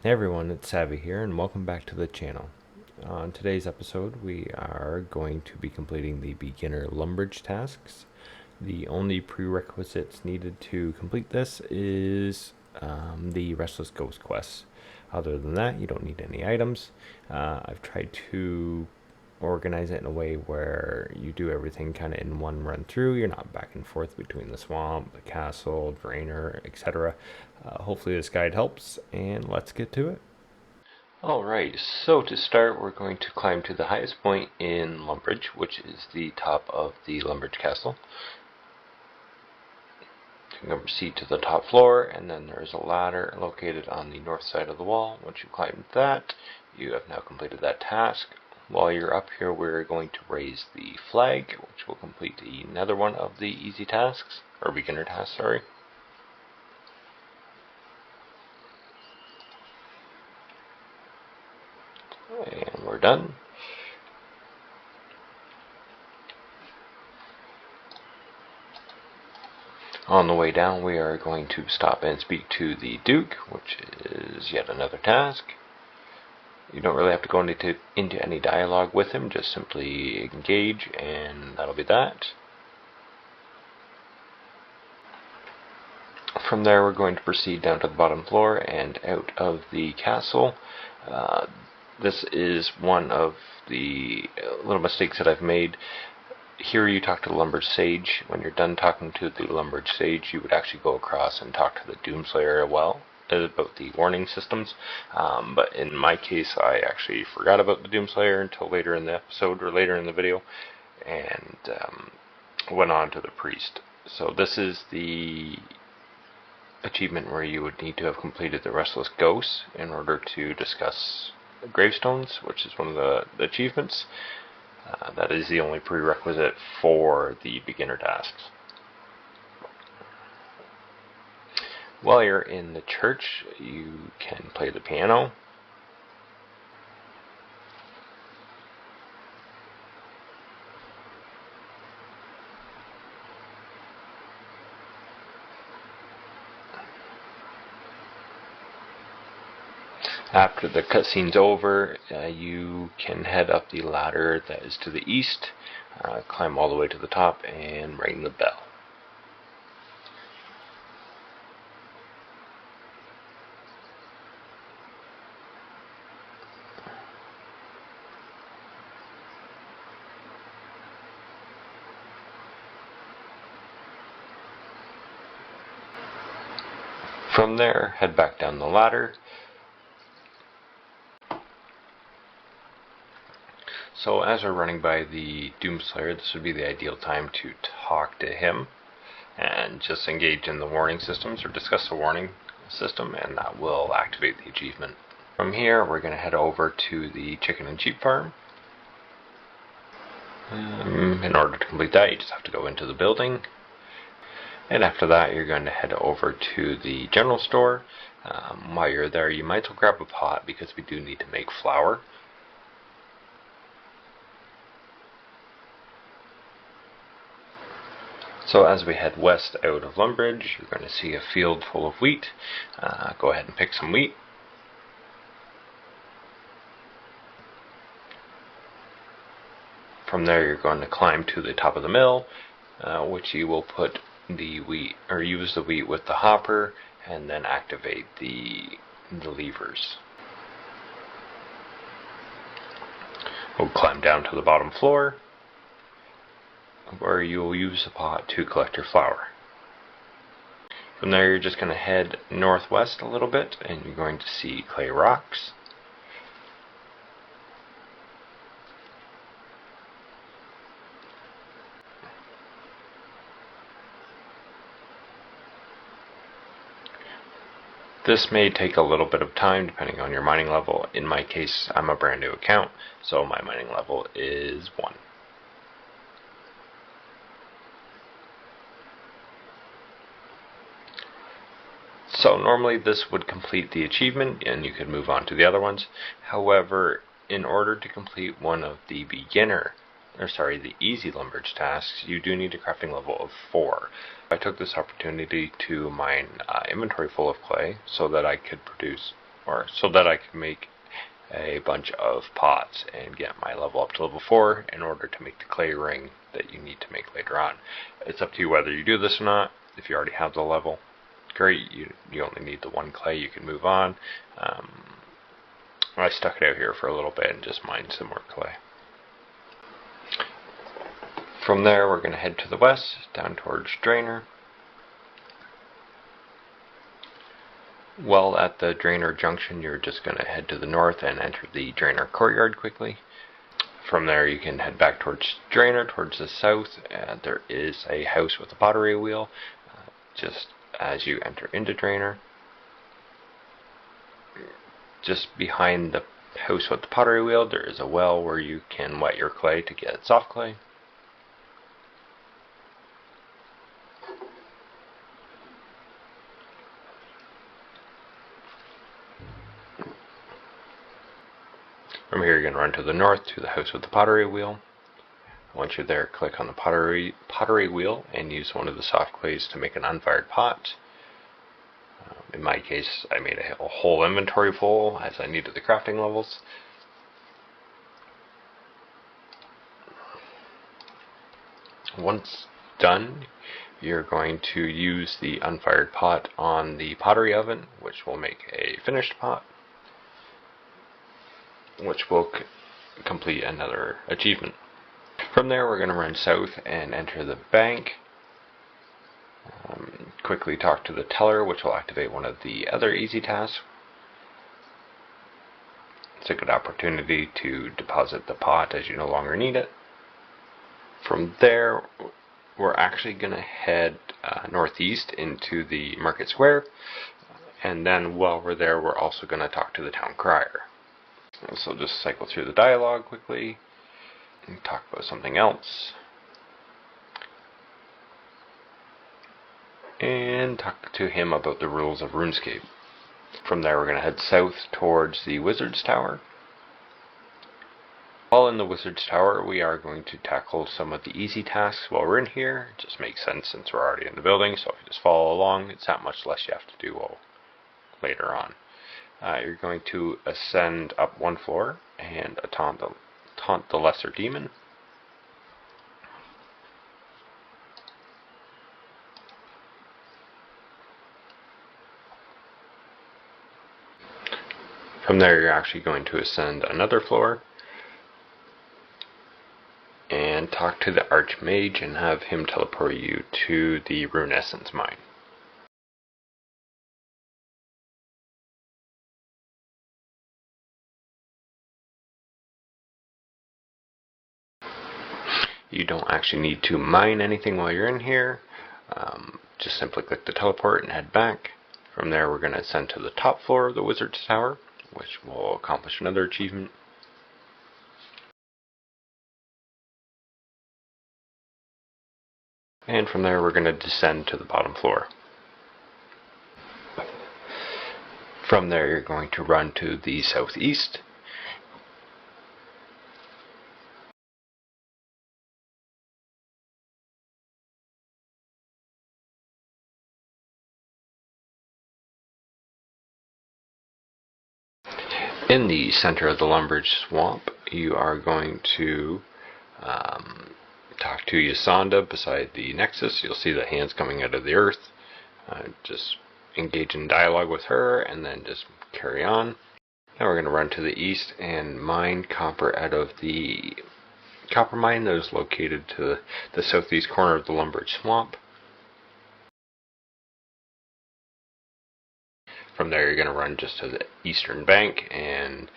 Hey everyone, it's Savvy here, and welcome back to the channel. On today's episode, we are going to be completing the beginner Lumbridge tasks. The only prerequisites needed to complete this is the Restless Ghost quest. Other than that, you don't need any items. I've tried to organize it in a way where you do everything kind of in one run through. You're not back and forth between the swamp, the castle, drainer, etc. Hopefully this guide helps, and let's get to it. Alright, so to start we're going to climb to the highest point in Lumbridge, which is the top of the Lumbridge Castle. You can proceed to the top floor, and then there is a ladder located on the north side of the wall. Once you climb that, you have now completed that task. While you're up here, we're going to raise the flag, which will complete another one of the easy tasks, or beginner tasks, sorry. And we're done. On the way down, we are going to stop and speak to the Duke, which is yet another task. You don't really have to go into any dialogue with him, just simply engage, and that'll be that. From there, we're going to proceed down to the bottom floor and out of the castle. This is one of the little mistakes that I've made. Here you talk to the Lumbridge Sage. When you're done talking to the Lumbridge Sage, you would actually go across and talk to the Doomslayer about the warning systems. But in my case, I actually forgot about the Doomslayer until later in the episode or later in the video, and went on to the priest. So this is the achievement where you would need to have completed the Restless Ghosts in order to discuss gravestones, which is one of the achievements. That is the only prerequisite for the beginner tasks. While you're in the church, you can play the piano. After the cutscene's over, you can head up the ladder that is to the east, climb all the way to the top, and ring the bell. From there, head back down the ladder. So as we're running by the Doomslayer, this would be the ideal time to talk to him and just engage in the warning systems or discuss the warning system, and that will activate the achievement. From here, we're going to head over to the chicken and sheep farm. In order to complete that, you just have to go into the building. And after that, you're going to head over to the general store. While you're there, you might as well grab a pot because we do need to make flour. So as we head west out of Lumbridge, you're going to see a field full of wheat. Go ahead and pick some wheat. From there, you're going to climb to the top of the mill, which you will put the wheat, or use the wheat with the hopper, and then activate the levers. We'll climb down to the bottom floor, where you will use the pot to collect your flour. From there, you're just going to head northwest a little bit, and you're going to see clay rocks. This may take a little bit of time depending on your mining level. In my case, I'm a brand new account, so my mining level is 1. So normally this would complete the achievement and you could move on to the other ones. However, in order to complete one of the easy Lumbridge tasks, you do need a crafting level of 4. I took this opportunity to mine inventory full of clay so that I could produce floor so that I can make a bunch of pots and get my level up to level 4 in order to make the clay ring that you need to make later on. It's up to you whether you do this or not. If you already have the level, great, you only need the 1 clay, you can move on. I stuck it out here for a little bit and just mined some more clay. From there we're going to head to the west, down towards Drainer. While at the Drainer Junction, you're just going to head to the north and enter the Drainer Courtyard quickly. From there you can head back towards Drainer, towards the south. There is a house with a pottery wheel just as you enter into Drainer. Just behind the house with the pottery wheel there is a well where you can wet your clay to get soft clay. From here you're going to run to the north to the house with the pottery wheel. Once you're there, click on the pottery wheel and use one of the soft clays to make an unfired pot. In my case, I made a whole inventory full as I needed the crafting levels. Once done, you're going to use the unfired pot on the pottery oven, which will make a finished pot, which will complete another achievement. From there we're going to run south and enter the bank. Quickly talk to the teller, which will activate one of the other easy tasks. It's a good opportunity to deposit the pot as you no longer need it. From there we're actually going to head northeast into the market square, and then while we're there we're also going to talk to the town crier. So just cycle through the dialogue quickly and talk about something else. And talk to him about the rules of RuneScape. From there we're going to head south towards the Wizard's Tower. While in the Wizard's Tower we are going to tackle some of the easy tasks while we're in here. It just makes sense since we're already in the building, so if you just follow along it's not much less you have to do later on. You're going to ascend up 1 floor and taunt the lesser demon. From there you're actually going to ascend another floor and talk to the Archmage and have him teleport you to the Rune Essence mine. You don't actually need to mine anything while you're in here. Just simply click the teleport and head back. From there we're going to ascend to the top floor of the Wizard's Tower, which will accomplish another achievement. And from there we're going to descend to the bottom floor. From there you're going to run to the southeast. In the center of the Lumbridge swamp, you are going to talk to Ysonda beside the Nexus. You'll see the hands coming out of the earth. Just engage in dialogue with her and then just carry on. Now we're going to run to the east and mine copper out of the copper mine that is located to the southeast corner of the Lumbridge swamp. From there you're going to run just to the eastern bank and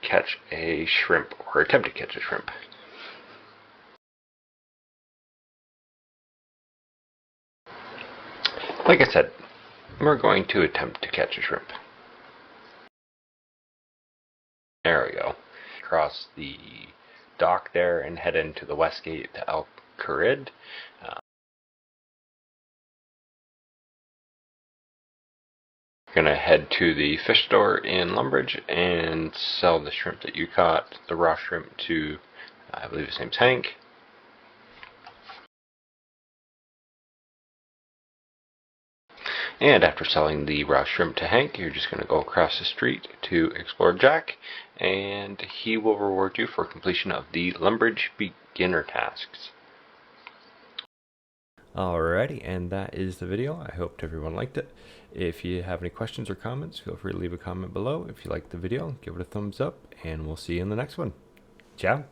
catch a shrimp, or attempt to catch a shrimp. Like I said, we're going to attempt to catch a shrimp. There we go. Cross the dock there and head into the west gate to Al Kharid. Gonna head to the fish store in Lumbridge and sell the shrimp that you caught, the raw shrimp, to I believe his name's Hank. And after selling the raw shrimp to Hank, you're just going to go across the street to Explore Jack, and he will reward you for completion of the Lumbridge beginner tasks. Alrighty, and that is the video. I hope everyone liked it. If you have any questions or comments, feel free to leave a comment below. If you liked the video, give it a thumbs up, and we'll see you in the next one. Ciao!